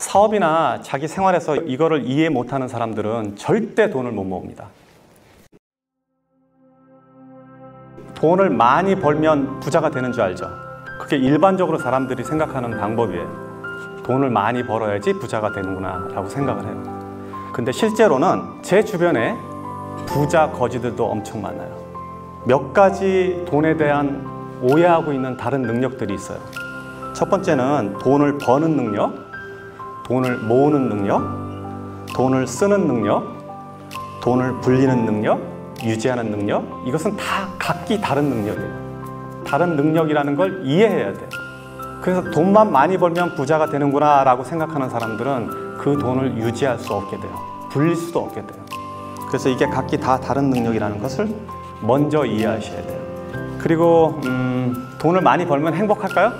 사업이나 자기 생활에서 이거를 이해 못하는 사람들은 절대 돈을 못 모읍니다. 돈을 많이 벌면 부자가 되는 줄 알죠? 그게 일반적으로 사람들이 생각하는 방법이에요. 돈을 많이 벌어야지 부자가 되는구나 라고 생각을 해요. 근데 실제로는 제 주변에 부자 거지들도 엄청 많아요. 몇 가지 돈에 대한 오해하고 있는 다른 능력들이 있어요. 첫 번째는 돈을 버는 능력, 돈을 모으는 능력, 돈을 쓰는 능력, 돈을 불리는 능력, 유지하는 능력. 이것은 다 각기 다른 능력이에요. 다른 능력이라는 걸 이해해야 돼요. 그래서 돈만 많이 벌면 부자가 되는구나 라고 생각하는 사람들은 그 돈을 유지할 수 없게 돼요. 불릴 수도 없게 돼요. 그래서 이게 각기 다 다른 능력이라는 것을 먼저 이해하셔야 돼요. 그리고 돈을 많이 벌면 행복할까요?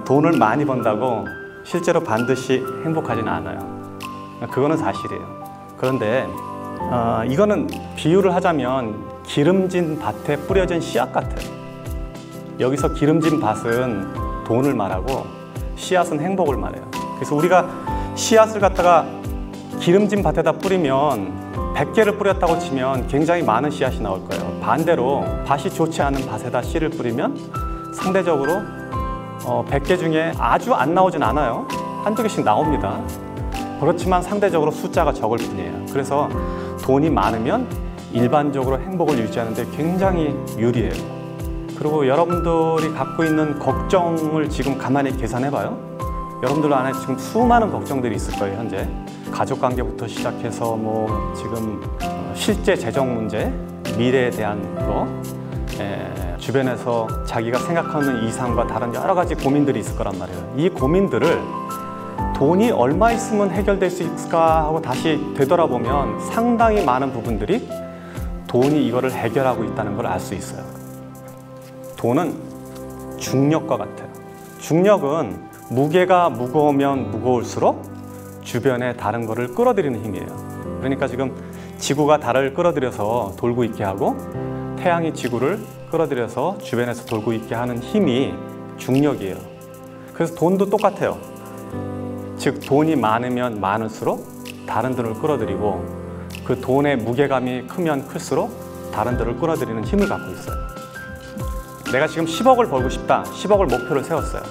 돈을 많이 번다고 실제로 반드시 행복하지는 않아요. 그거는 사실이에요. 그런데 이거는 비유를 하자면 기름진 밭에 뿌려진 씨앗 같아요. 여기서 기름진 밭은 돈을 말하고 씨앗은 행복을 말해요. 그래서 우리가 씨앗을 갖다가 기름진 밭에다 뿌리면 100개를 뿌렸다고 치면 굉장히 많은 씨앗이 나올 거예요. 반대로 밭이 좋지 않은 밭에다 씨를 뿌리면 상대적으로 100개 중에 아주 안 나오진 않아요. 한두 개씩 나옵니다. 그렇지만 상대적으로 숫자가 적을 뿐이에요. 그래서 돈이 많으면 일반적으로 행복을 유지하는 데 굉장히 유리해요. 그리고 여러분들이 갖고 있는 걱정을 지금 가만히 계산해봐요. 여러분들 안에 지금 수많은 걱정들이 있을 거예요. 현재 가족관계부터 시작해서 지금 실제 재정 문제, 미래에 대한 거, 주변에서 자기가 생각하는 이상과 다른 여러 가지 고민들이 있을 거란 말이에요. 이 고민들을 돈이 얼마 있으면 해결될 수 있을까 하고 다시 되돌아보면 상당히 많은 부분들이 돈이 이거를 해결하고 있다는 걸 알 수 있어요. 돈은 중력과 같아요. 중력은 무게가 무거우면 무거울수록 주변에 다른 거를 끌어들이는 힘이에요. 그러니까 지금 지구가 달을 끌어들여서 돌고 있게 하고 태양이 지구를 끌어들여서 주변에서 돌고 있게 하는 힘이 중력이에요. 그래서 돈도 똑같아요. 즉 돈이 많으면 많을수록 다른 돈을 끌어들이고 그 돈의 무게감이 크면 클수록 다른 돈을 끌어들이는 힘을 갖고 있어요. 내가 지금 10억을 벌고 싶다. 10억을 목표를 세웠어요.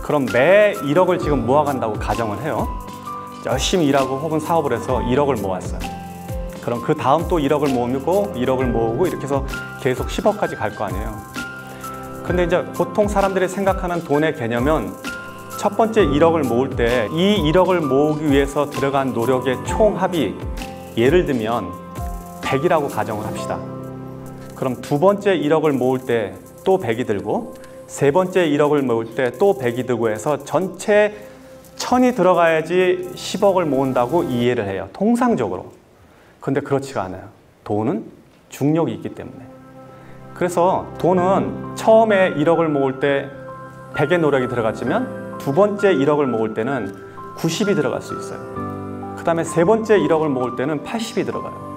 그럼 매 1억을 지금 모아간다고 가정을 해요. 열심히 일하고 혹은 사업을 해서 1억을 모았어요. 그럼 그 다음 또 1억을 모으고 1억을 모으고 이렇게 해서 계속 10억까지 갈 거 아니에요. 근데 이제 보통 사람들이 생각하는 돈의 개념은 첫 번째 1억을 모을 때 이 1억을 모으기 위해서 들어간 노력의 총합이 예를 들면 100이라고 가정을 합시다. 그럼 두 번째 1억을 모을 때 또 100이 들고 세 번째 1억을 모을 때 또 100이 들고 해서 전체 1000이 들어가야지 10억을 모은다고 이해를 해요. 통상적으로. 근데 그렇지가 않아요. 돈은 중력이 있기 때문에. 그래서 돈은 처음에 1억을 모을 때 100의 노력이 들어갔지만 두 번째 1억을 모을 때는 90이 들어갈 수 있어요. 그 다음에 세 번째 1억을 모을 때는 80이 들어가요.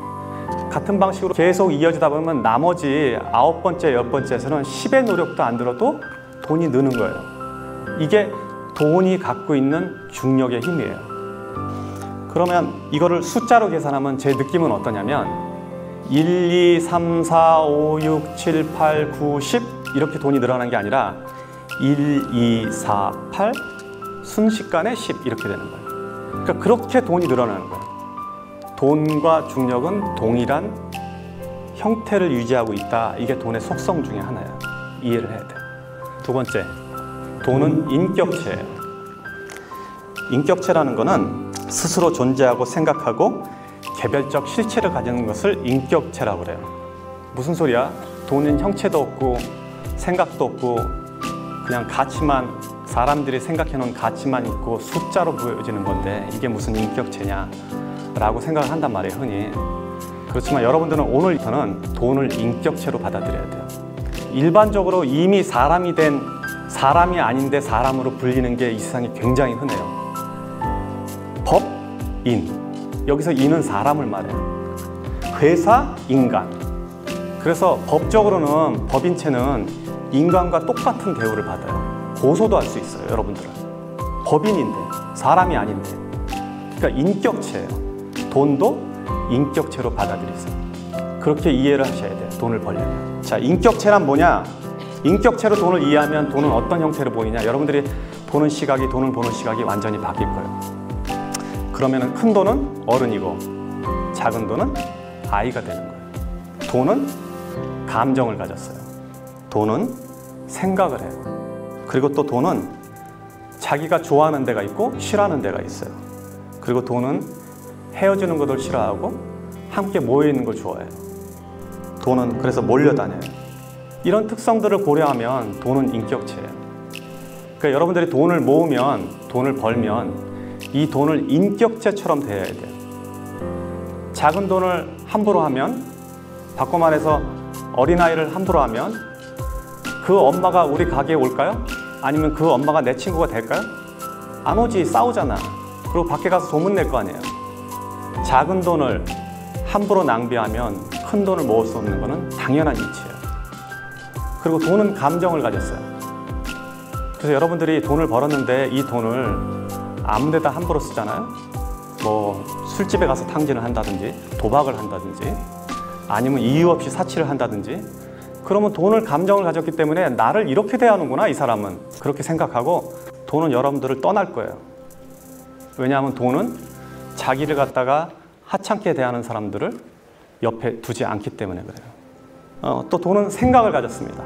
같은 방식으로 계속 이어지다 보면 나머지 9번째, 10번째에서는 10의 노력도 안 들어도 돈이 느는 거예요. 이게 돈이 갖고 있는 중력의 힘이에요. 그러면 이거를 숫자로 계산하면 제 느낌은 어떠냐면 1, 2, 3, 4, 5, 6, 7, 8, 9, 10 이렇게 돈이 늘어나는 게 아니라 1, 2, 4, 8 순식간에 10 이렇게 되는 거예요. 그러니까 그렇게 돈이 늘어나는 거예요. 돈과 중력은 동일한 형태를 유지하고 있다. 이게 돈의 속성 중에 하나예요. 이해를 해야 돼요. 두 번째, 돈은 인격체예요. 인격체라는 거는 스스로 존재하고 생각하고 개별적 실체를 가지는 것을 인격체라고 그래요. 무슨 소리야? 돈은 형체도 없고 생각도 없고 그냥 가치만, 사람들이 생각해 놓은 가치만 있고 숫자로 보여지는 건데 이게 무슨 인격체냐 라고 생각을 한단 말이에요, 흔히. 그렇지만 여러분들은 오늘부터는 돈을 인격체로 받아들여야 돼요. 일반적으로 이미 사람이 된 사람이 아닌데 사람으로 불리는 게 이 세상에 굉장히 흔해요. 법, 인. 여기서 인은 사람을 말해요. 회사, 인간. 그래서 법적으로는 법인체는 인간과 똑같은 대우를 받아요. 고소도 할 수 있어요, 여러분들은. 법인인데, 사람이 아닌데. 그러니까 인격체예요. 돈도 인격체로 받아들이세요. 그렇게 이해를 하셔야 돼요. 돈을 벌려면. 자, 인격체란 뭐냐? 인격체로 돈을 이해하면 돈은 어떤 형태로 보이냐? 여러분들이 돈을 보는 시각이 완전히 바뀔 거예요. 그러면 큰 돈은 어른이고 작은 돈은 아이가 되는 거예요. 돈은 감정을 가졌어요. 돈은 생각을 해요. 그리고 또 돈은 자기가 좋아하는 데가 있고 싫어하는 데가 있어요. 그리고 돈은 헤어지는 것을 싫어하고 함께 모여 있는 걸 좋아해요. 돈은 그래서 몰려다녀요. 이런 특성들을 고려하면 돈은 인격체예요. 그러니까 여러분들이 돈을 모으면, 돈을 벌면 이 돈을 인격체처럼 대해야 돼요. 작은 돈을 함부로 하면, 바꿔 말해서 어린아이를 함부로 하면 그 엄마가 우리 가게에 올까요? 아니면 그 엄마가 내 친구가 될까요? 안 오지. 싸우잖아. 그리고 밖에 가서 소문낼 거 아니에요. 작은 돈을 함부로 낭비하면 큰 돈을 모을 수 없는 것은 당연한 이치예요. 그리고 돈은 감정을 가졌어요. 그래서 여러분들이 돈을 벌었는데 이 돈을 아무 데다 함부로 쓰잖아요. 뭐 술집에 가서 탕진을 한다든지 도박을 한다든지 아니면 이유 없이 사치를 한다든지, 그러면 돈을 감정을 가졌기 때문에 나를 이렇게 대하는구나 이 사람은, 그렇게 생각하고 돈은 여러분들을 떠날 거예요. 왜냐하면 돈은 자기를 갖다가 하찮게 대하는 사람들을 옆에 두지 않기 때문에 그래요. 또 돈은 생각을 가졌습니다.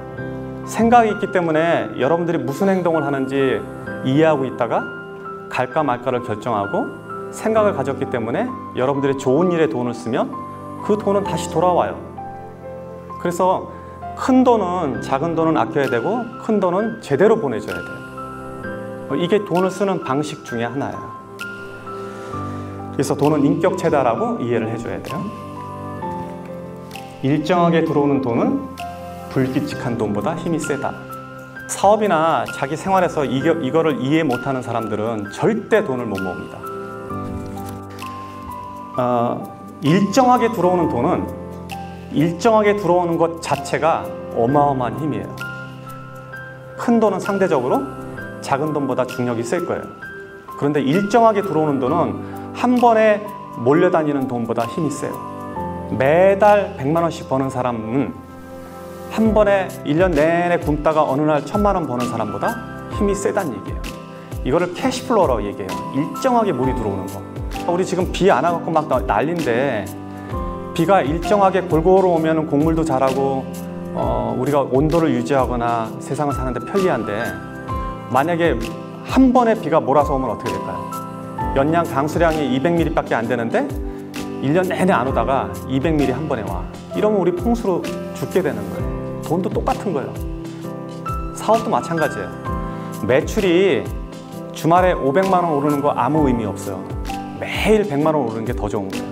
생각이 있기 때문에 여러분들이 무슨 행동을 하는지 이해하고 있다가 갈까 말까를 결정하고, 생각을 가졌기 때문에 여러분들이 좋은 일에 돈을 쓰면 그 돈은 다시 돌아와요. 그래서 큰 돈은, 작은 돈은 아껴야 되고 큰 돈은 제대로 보내줘야 돼요. 이게 돈을 쓰는 방식 중에 하나예요. 그래서 돈은 인격체다라고 이해를 해줘야 돼요. 일정하게 들어오는 돈은 불규칙한 돈보다 힘이 세다. 사업이나 자기 생활에서 이거를 이해 못하는 사람들은 절대 돈을 못 모읍니다. 일정하게 들어오는 돈은, 일정하게 들어오는 것 자체가 어마어마한 힘이에요. 큰 돈은 상대적으로 작은 돈보다 중력이 셀 거예요. 그런데 일정하게 들어오는 돈은 한 번에 몰려다니는 돈보다 힘이 세요. 매달 100만 원씩 버는 사람은 한 번에 1년 내내 굶다가 어느 날 1000만 원 버는 사람보다 힘이 세다는 얘기예요. 이거를 캐시플로우라고 얘기해요. 일정하게 물이 들어오는 거. 우리 지금 비 안 와갖고 막 난리인데, 비가 일정하게 골고루 오면 곡물도 자라고 우리가 온도를 유지하거나 세상을 사는데 편리한데, 만약에 한 번에 비가 몰아서 오면 어떻게 될까요? 연량 강수량이 200mm 밖에 안 되는데 1년 내내 안 오다가 200mm 한 번에 와. 이러면 우리 풍수로 죽게 되는 거예요. 돈도 똑같은 거예요. 사업도 마찬가지예요. 매출이 주말에 500만 원 오르는 거 아무 의미 없어요. 매일 100만 원 오르는 게 더 좋은 거예요.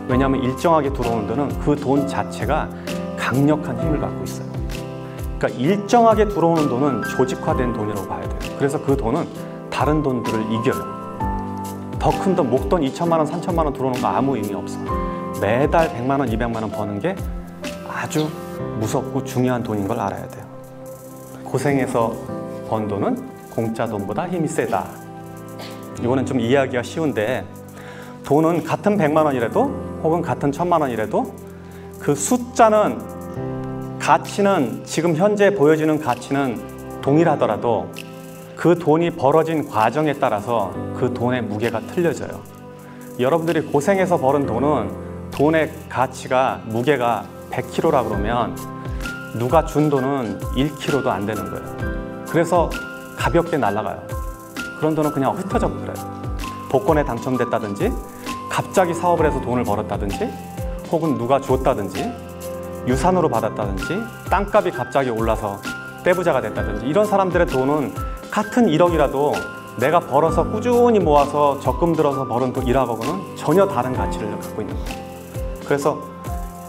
왜냐하면 일정하게 들어오는 돈은 그 돈 자체가 강력한 힘을 갖고 있어요. 그러니까 일정하게 들어오는 돈은 조직화된 돈이라고 봐야 돼요. 그래서 그 돈은 다른 돈들을 이겨요. 더 큰 돈, 목돈 2천만 원, 3천만 원 들어오는 거 아무 의미 없어. 매달 100만 원, 200만 원 버는 게 아주 무섭고 중요한 돈인 걸 알아야 돼요. 고생해서 번 돈은 공짜 돈보다 힘이 세다. 이거는 좀 이해하기가 쉬운데, 돈은 같은 100만 원이라도 혹은 같은 1000만 원이라도 그 숫자는, 가치는, 지금 현재 보여지는 가치는 동일하더라도 그 돈이 벌어진 과정에 따라서 그 돈의 무게가 틀려져요. 여러분들이 고생해서 벌은 돈은 돈의 가치가, 무게가 100kg라 그러면 누가 준 돈은 1kg도 안 되는 거예요. 그래서 가볍게 날아가요. 그런 돈은 그냥 흩어져 버려요. 복권에 당첨됐다든지, 갑자기 사업을 해서 돈을 벌었다든지, 혹은 누가 줬다든지, 유산으로 받았다든지, 땅값이 갑자기 올라서 떼부자가 됐다든지, 이런 사람들의 돈은 같은 1억이라도 내가 벌어서 꾸준히 모아서 적금 들어서 벌은 돈이라고는 전혀 다른 가치를 갖고 있는 거예요. 그래서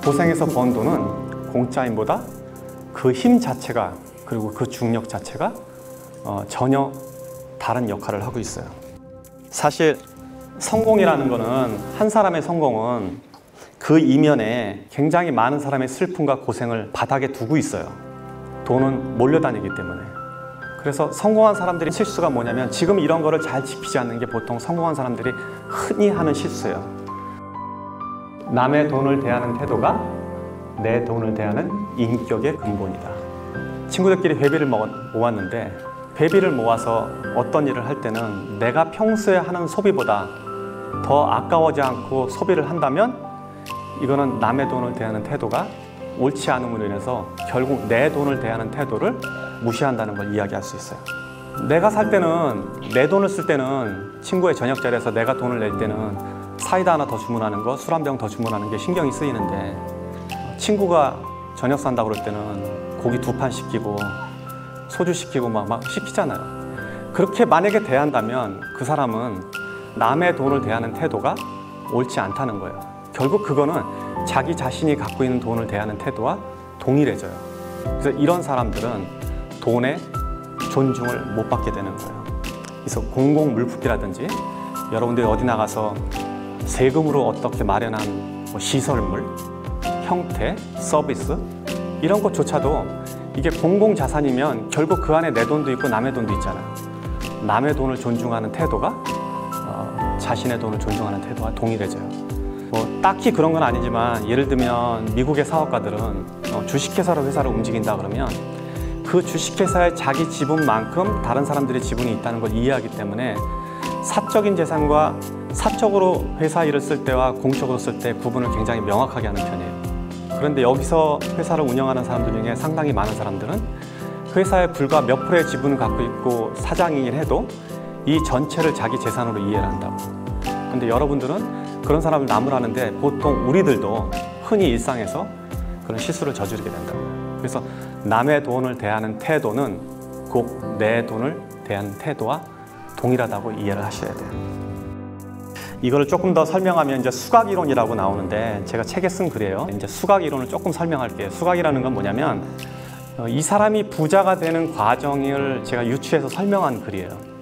고생해서 번 돈은 공짜임보다 그 힘 자체가, 그리고 그 중력 자체가 전혀 다른 역할을 하고 있어요. 사실 성공이라는 거는, 한 사람의 성공은 그 이면에 굉장히 많은 사람의 슬픔과 고생을 바닥에 두고 있어요. 돈은 몰려다니기 때문에. 그래서 성공한 사람들이 실수가 뭐냐면 지금 이런 거를 잘 지키지 않는 게 보통 성공한 사람들이 흔히 하는 실수예요. 남의 돈을 대하는 태도가 내 돈을 대하는 인격의 근본이다. 친구들끼리 회비를 모았는데 회비를 모아서 어떤 일을 할 때는 내가 평소에 하는 소비보다 더 아까워지 않고 소비를 한다면 이거는 남의 돈을 대하는 태도가 옳지 않음으로 인해서 결국 내 돈을 대하는 태도를 무시한다는 걸 이야기할 수 있어요. 내가 살 때는 내 돈을 쓸 때는 친구의 저녁 자리에서 내가 돈을 낼 때는 사이다 하나 더 주문하는 거, 술 한 병 더 주문하는 게 신경이 쓰이는데 친구가 저녁 산다고 그럴 때는 고기 2판 시키고 소주 시키고 막 시키잖아요. 그렇게 만약에 대한다면 그 사람은 남의 돈을 대하는 태도가 옳지 않다는 거예요. 결국 그거는 자기 자신이 갖고 있는 돈을 대하는 태도와 동일해져요. 그래서 이런 사람들은 돈에 존중을 못 받게 되는 거예요. 그래서 공공물품이라든지 여러분들이 어디 나가서 세금으로 어떻게 마련한 시설물, 형태, 서비스 이런 것조차도 이게 공공자산이면 결국 그 안에 내 돈도 있고 남의 돈도 있잖아요. 남의 돈을 존중하는 태도가 자신의 돈을 존중하는 태도와 동일해져요. 딱히 그런 건 아니지만 예를 들면 미국의 사업가들은 주식회사로 회사를 움직인다 그러면 그 주식회사의 자기 지분만큼 다른 사람들의 지분이 있다는 걸 이해하기 때문에 사적인 재산과 사적으로 회사 일을 쓸 때와 공적으로 쓸 때 구분을 굉장히 명확하게 하는 편이에요. 그런데 여기서 회사를 운영하는 사람들 중에 상당히 많은 사람들은 회사에 불과 몇 프로의 지분을 갖고 있고 사장이긴 해도 이 전체를 자기 재산으로 이해를 한다고. 근데 여러분들은 그런 사람을 나무라는데 보통 우리들도 흔히 일상에서 그런 실수를 저지르게 된다고요. 그래서 남의 돈을 대하는 태도는 꼭 내 돈을 대하는 태도와 동일하다고 이해를 하셔야 돼요. 이거를 조금 더 설명하면 이제 수각이론이라고 나오는데 제가 책에 쓴 글이에요. 이제 수각이론을 조금 설명할게요. 수각이라는 건 뭐냐면 이 사람이 부자가 되는 과정을 제가 유추해서 설명한 글이에요.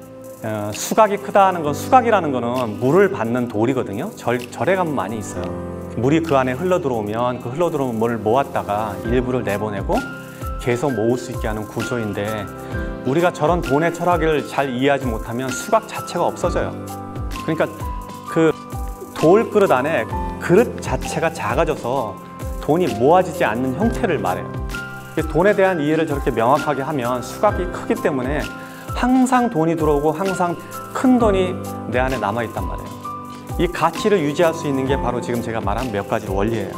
수각이 크다는 건 수각이라는 거는 물을 받는 돌이거든요. 절에 가면 많이 있어요. 물이 그 안에 흘러 들어오면 그 흘러 들어오는 물을 모았다가 일부를 내보내고 계속 모을 수 있게 하는 구조인데 우리가 저런 돈의 철학을 잘 이해하지 못하면 수각 자체가 없어져요. 그러니까 그 돌 그릇 안에 그릇 자체가 작아져서 돈이 모아지지 않는 형태를 말해요. 돈에 대한 이해를 저렇게 명확하게 하면 수각이 크기 때문에 항상 돈이 들어오고 항상 큰 돈이 내 안에 남아있단 말이에요. 이 가치를 유지할 수 있는 게 바로 지금 제가 말한 몇 가지 원리예요.